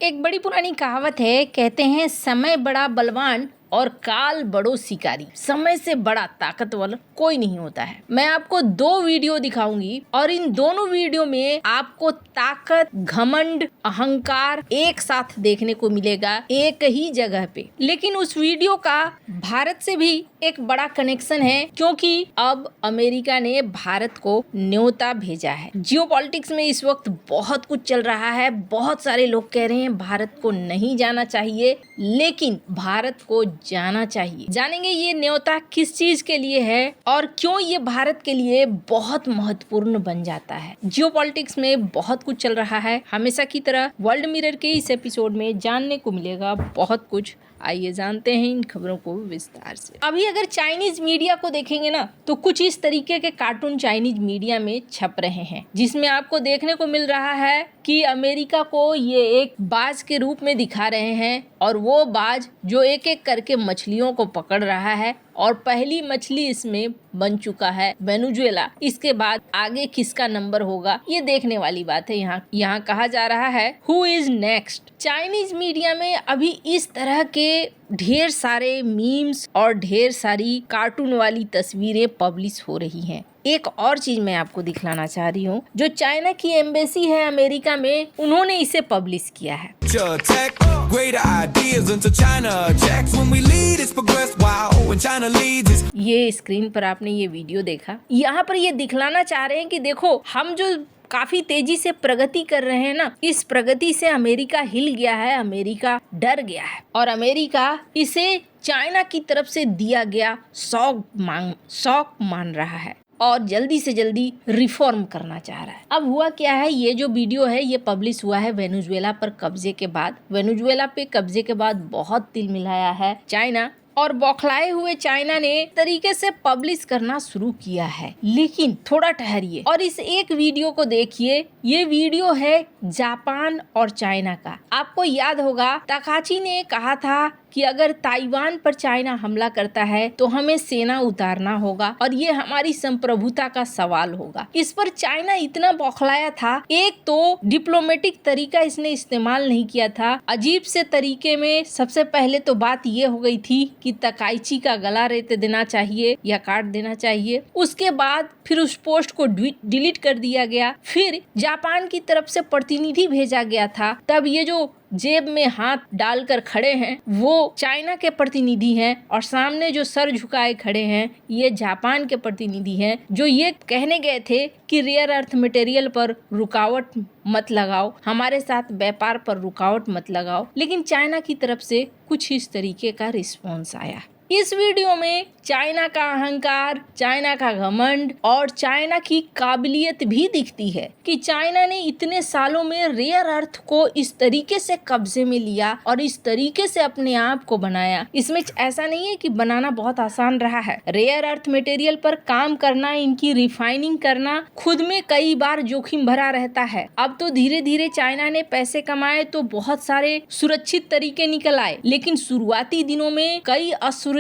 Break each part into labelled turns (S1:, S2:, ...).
S1: एक बड़ी पुरानी कहावत है, कहते हैं समय बड़ा बलवान और काल बड़ो शिकारी। समय से बड़ा ताकतवर कोई नहीं होता है। मैं आपको दो वीडियो दिखाऊंगी और इन दोनों वीडियो में आपको ताकत, घमंड, अहंकार एक साथ देखने को मिलेगा एक ही जगह पे। लेकिन उस वीडियो का भारत से भी एक बड़ा कनेक्शन है, क्योंकि अब अमेरिका ने भारत को न्योता भेजा है। जियोपॉलिटिक्स में इस वक्त बहुत कुछ चल रहा है। बहुत सारे लोग कह रहे हैं भारत को नहीं जाना चाहिए, लेकिन भारत को जाना चाहिए। जानेंगे ये न्योता किस चीज के लिए है और क्यों ये भारत के लिए बहुत महत्वपूर्ण बन जाता है। जियोपॉलिटिक्स में बहुत कुछ चल रहा है। हमेशा की तरह वर्ल्ड मिरर के इस एपिसोड में जानने को मिलेगा बहुत कुछ। आइए जानते हैं इन खबरों को विस्तार से। अभी अगर चाइनीज मीडिया को देखेंगे ना, तो कुछ इस तरीके के कार्टून चाइनीज मीडिया में छप रहे हैं, जिसमें आपको देखने को मिल रहा है कि अमेरिका को ये एक बाज के रूप में दिखा रहे हैं, और वो बाज जो एक एक करके मछलियों को पकड़ रहा है, और पहली मछली इसमें बन चुका है वेनेजुएला। इसके बाद आगे किसका नंबर होगा ये देखने वाली बात है। यहाँ कहा जा रहा है who is next. Chinese media में अभी इस तरह के ढेर सारे मीम्स और ढेर सारी कार्टून वाली तस्वीरें पब्लिश हो रही हैं। एक और चीज मैं आपको दिखलाना चाह रही हूँ, जो चाइना की एम्बेसी है अमेरिका में, उन्होंने इसे पब्लिश किया है। ये स्क्रीन पर आपने ये वीडियो देखा। यहाँ पर ये दिखलाना चाह रहे हैं कि देखो, हम जो काफी तेजी से प्रगति कर रहे हैं ना, इस प्रगति से अमेरिका हिल गया है, अमेरिका डर गया है, और अमेरिका इसे चाइना की तरफ से दिया गया शौक मान रहा है और जल्दी से जल्दी रिफॉर्म करना चाह रहा है। अब हुआ क्या है, ये जो वीडियो है ये पब्लिश हुआ है वेनेजुएला पर कब्जे के बाद। वेनेजुएला पे कब्जे के बाद बहुत तिल मिलाया है चाइना, और बौखलाए हुए चाइना ने तरीके से पब्लिश करना शुरू किया है। लेकिन थोड़ा ठहरिए और इस एक वीडियो को देखिए। ये वीडियो है जापान और चाइना का। आपको याद होगा ताकाची ने कहा था कि अगर ताइवान पर चाइना हमला करता है तो हमें सेना उतारना होगा और ये हमारी संप्रभुता का सवाल होगा। इस पर चाइना इतना बौखलाया था। एक तो डिप्लोमेटिक तरीका इसने इस्तेमाल नहीं किया था। अजीब से तरीके में सबसे पहले तो बात ये हो गई थी कि ताकाची का गला रेत देना चाहिए या काट देना चाहिए। उसके बाद फिर उस पोस्ट को डिलीट कर दिया गया। फिर जापान की तरफ से प्रतिनिधि भेजा गया था। तब ये जो जेब में हाथ डालकर खड़े हैं वो चाइना के प्रतिनिधि हैं, और सामने जो सर झुकाए खड़े हैं ये जापान के प्रतिनिधि हैं, जो ये कहने गए थे कि रेयर अर्थ मटेरियल पर रुकावट मत लगाओ, हमारे साथ व्यापार पर रुकावट मत लगाओ। लेकिन चाइना की तरफ से कुछ इस तरीके का रिस्पॉन्स आया। इस वीडियो में चाइना का अहंकार, चाइना का घमंड और चाइना की काबिलियत भी दिखती है कि चाइना ने इतने सालों में रेयर अर्थ को इस तरीके से कब्जे में लिया और इस तरीके से अपने आप को बनाया। इसमें ऐसा नहीं है कि बनाना बहुत आसान रहा है। रेयर अर्थ मटेरियल पर काम करना, इनकी रिफाइनिंग करना खुद में कई बार जोखिम भरा रहता है। अब तो धीरे धीरे चाइना ने पैसे कमाए तो बहुत सारे सुरक्षित तरीके निकल आए, लेकिन शुरुआती दिनों में कई असुरक्षित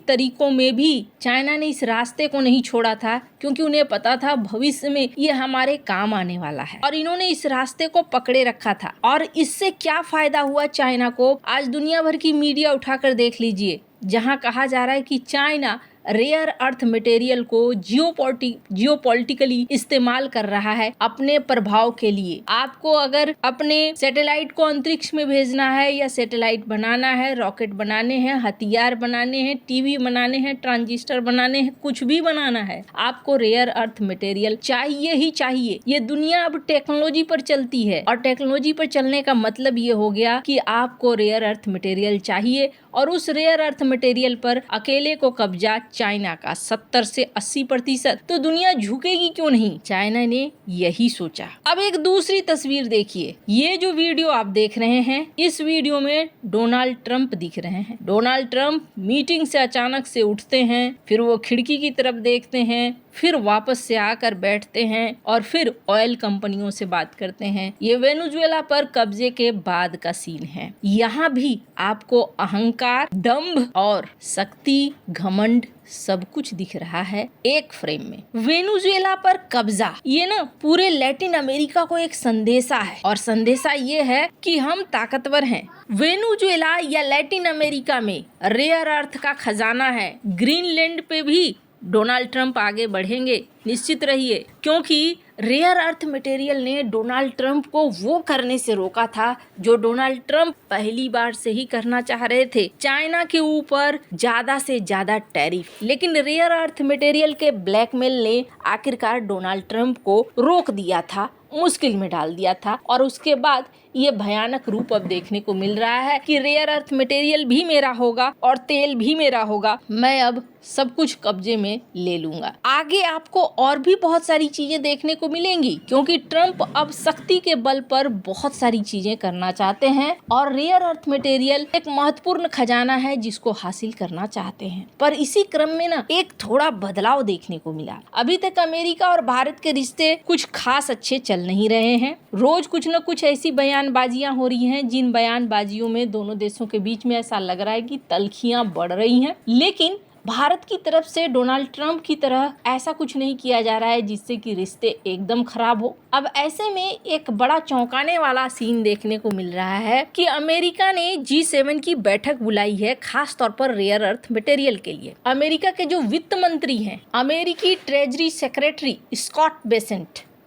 S1: तरीकों में भी चाइना ने इस रास्ते को नहीं छोड़ा था, क्योंकि उन्हें पता था भविष्य में ये हमारे काम आने वाला है, और इन्होंने इस रास्ते को पकड़े रखा था। और इससे क्या फायदा हुआ चाइना को, आज दुनिया भर की मीडिया उठाकर देख लीजिए, जहां कहा जा रहा है कि चाइना रेयर अर्थ मटेरियल को जियोपॉलिटिकली इस्तेमाल कर रहा है अपने प्रभाव के लिए। आपको अगर अपने सैटेलाइट को अंतरिक्ष में भेजना है या सैटेलाइट बनाना है, रॉकेट बनाने हैं, हथियार बनाने हैं, टीवी बनाने हैं, ट्रांजिस्टर बनाने हैं, कुछ भी बनाना है, आपको रेयर अर्थ मटेरियल चाहिए ही चाहिए। ये दुनिया अब टेक्नोलॉजी पर चलती है, और टेक्नोलॉजी पर चलने का मतलब ये हो गया कि आपको रेयर अर्थ मटेरियल चाहिए, और उस रेयर अर्थ मटेरियल पर अकेले को कब्जा चाइना का 70 से 80%। तो दुनिया झुकेगी क्यों नहीं? चाइना ने यही सोचा। अब एक दूसरी तस्वीर देखिए। ये जो वीडियो आप देख रहे हैं, इस वीडियो में डोनाल्ड ट्रंप दिख रहे हैं। डोनाल्ड ट्रंप मीटिंग से अचानक से उठते हैं, फिर वो खिड़की की तरफ देखते हैं, फिर वापस से आकर बैठते हैं और फिर ऑयल कंपनियों से बात करते हैं। ये वेनेजुएला पर कब्जे के बाद का सीन है। यहाँ भी आपको अहंकार, दंभ और शक्ति, घमंड सब कुछ दिख रहा है एक फ्रेम में। वेनेजुएला पर कब्जा ये ना पूरे लैटिन अमेरिका को एक संदेशा है, और संदेशा ये है कि हम ताकतवर हैं। वेनेजुएला या लैटिन अमेरिका में रेयर अर्थ का खजाना है। ग्रीनलैंड पे भी डोनाल्ड ट्रंप आगे बढ़ेंगे, निश्चित रहिए, क्योंकि रेयर अर्थ मटेरियल ने डोनाल्ड ट्रंप को वो करने से रोका था जो डोनाल्ड ट्रंप पहली बार से ही करना चाह रहे थे, चाइना के ऊपर ज्यादा से ज्यादा टैरिफ। लेकिन रेयर अर्थ मटेरियल के ब्लैकमेल ने आखिरकार डोनाल्ड ट्रंप को रोक दिया था, मुश्किल में डाल दिया था। और उसके बाद ये भयानक रूप अब देखने को मिल रहा है कि रेयर अर्थ मटेरियल भी मेरा होगा और तेल भी मेरा होगा, मैं अब सब कुछ कब्जे में ले लूंगा। आगे आपको और भी बहुत सारी चीजें देखने को मिलेंगी, क्योंकि ट्रंप अब शक्ति के बल पर बहुत सारी चीजें करना चाहते हैं और रेयर अर्थ मटेरियल एक महत्वपूर्ण खजाना है जिसको हासिल करना चाहते हैं। पर इसी क्रम में ना एक थोड़ा बदलाव देखने को मिला। अभी तक अमेरिका और भारत के रिश्ते कुछ खास अच्छे चल नहीं रहे हैं। रोज कुछ न कुछ ऐसी बयानबाजियां हो रही हैं जिन बयानबाजियों में दोनों देशों के बीच में ऐसा लग रहा है कि तल्खियां बढ़ रही हैं। लेकिन भारत की तरफ से डोनाल्ड ट्रंप की तरह ऐसा कुछ नहीं किया जा रहा है जिससे कि रिश्ते एकदम खराब हो। अब ऐसे में एक बड़ा चौंकाने वाला सीन देखने को मिल रहा है कि अमेरिका ने G7 की बैठक बुलाई है, खास तौर पर रेयर अर्थ मटेरियल के लिए। अमेरिका के जो वित्त मंत्री हैं, अमेरिकी ट्रेजरी सेक्रेटरी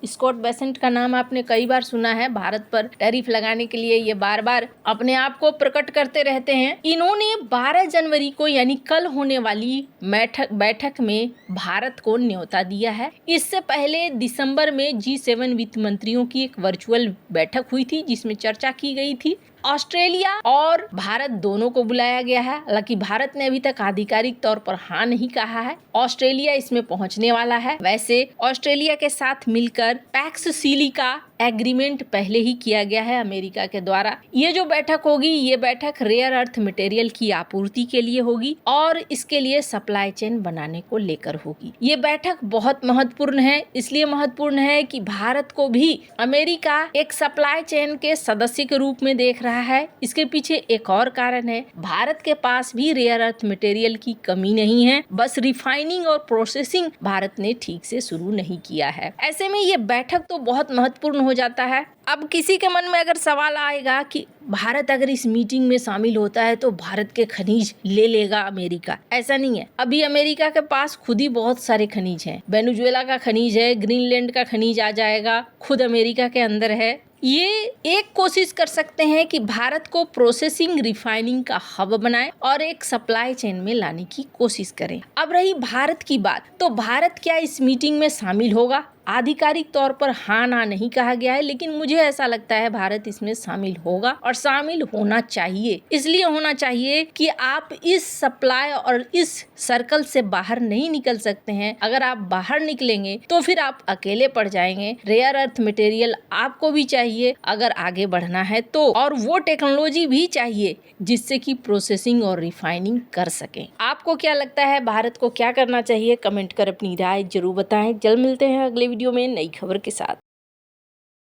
S1: स्कॉट बेसेंट का नाम आपने कई बार सुना है। भारत पर टैरिफ लगाने के लिए ये बार बार अपने आप को प्रकट करते रहते हैं। इन्होंने 12 जनवरी को यानी कल होने वाली बैठक में भारत को न्योता दिया है। इससे पहले दिसंबर में G7 वित्त मंत्रियों की एक वर्चुअल बैठक हुई थी जिसमें चर्चा की गई थी। ऑस्ट्रेलिया और भारत दोनों को बुलाया गया है। हालांकि भारत ने अभी तक आधिकारिक तौर पर हाँ नहीं कहा है। ऑस्ट्रेलिया इसमें पहुंचने वाला है। वैसे ऑस्ट्रेलिया के साथ मिलकर पैक्स सिलिका एग्रीमेंट पहले ही किया गया है अमेरिका के द्वारा। ये जो बैठक होगी, ये बैठक रेयर अर्थ मटेरियल की आपूर्ति के लिए होगी और इसके लिए सप्लाई चेन बनाने को लेकर होगी। ये बैठक बहुत महत्वपूर्ण है, इसलिए महत्वपूर्ण है कि भारत को भी अमेरिका एक सप्लाई चेन के सदस्य के रूप में देख रहा है। इसके पीछे एक और कारण है, भारत के पास भी रेयर अर्थ मटेरियल की कमी नहीं है, बस रिफाइनिंग और प्रोसेसिंग भारत ने ठीक से शुरू नहीं किया है। ऐसे में ये बैठक तो बहुत महत्वपूर्ण हो जाता है। अब किसी के मन में अगर सवाल आएगा कि भारत अगर इस मीटिंग में शामिल होता है तो भारत के खनिज ले लेगा अमेरिका, ऐसा नहीं है। अभी अमेरिका के पास खुद ही बहुत सारे खनिज हैं। वेनेजुएला का खनिज है, ग्रीनलैंड का खनिज आ जाएगा, खुद अमेरिका के अंदर है। ये एक कोशिश कर सकते हैं कि भारत को प्रोसेसिंग रिफाइनिंग का हब बनाए और एक सप्लाई चेन में लाने की कोशिश करें। अब रही भारत की बात, तो भारत क्या इस मीटिंग में शामिल होगा? आधिकारिक तौर पर हाँ ना नहीं कहा गया है, लेकिन मुझे ऐसा लगता है भारत इसमें शामिल होगा और शामिल होना चाहिए। इसलिए होना चाहिए कि आप इस सप्लाई और इस सर्कल से बाहर नहीं निकल सकते हैं। अगर आप बाहर निकलेंगे तो फिर आप अकेले पड़ जाएंगे। रेयर अर्थ मटेरियल आपको भी चाहिए अगर आगे बढ़ना है तो, और वो टेक्नोलॉजी भी चाहिए जिससे कि प्रोसेसिंग और रिफाइनिंग कर सकें। आपको क्या लगता है, भारत को क्या करना चाहिए? कमेंट कर अपनी राय जरूर बताएं। जल्द मिलते हैं अगले वीडियो में नई खबर के साथ।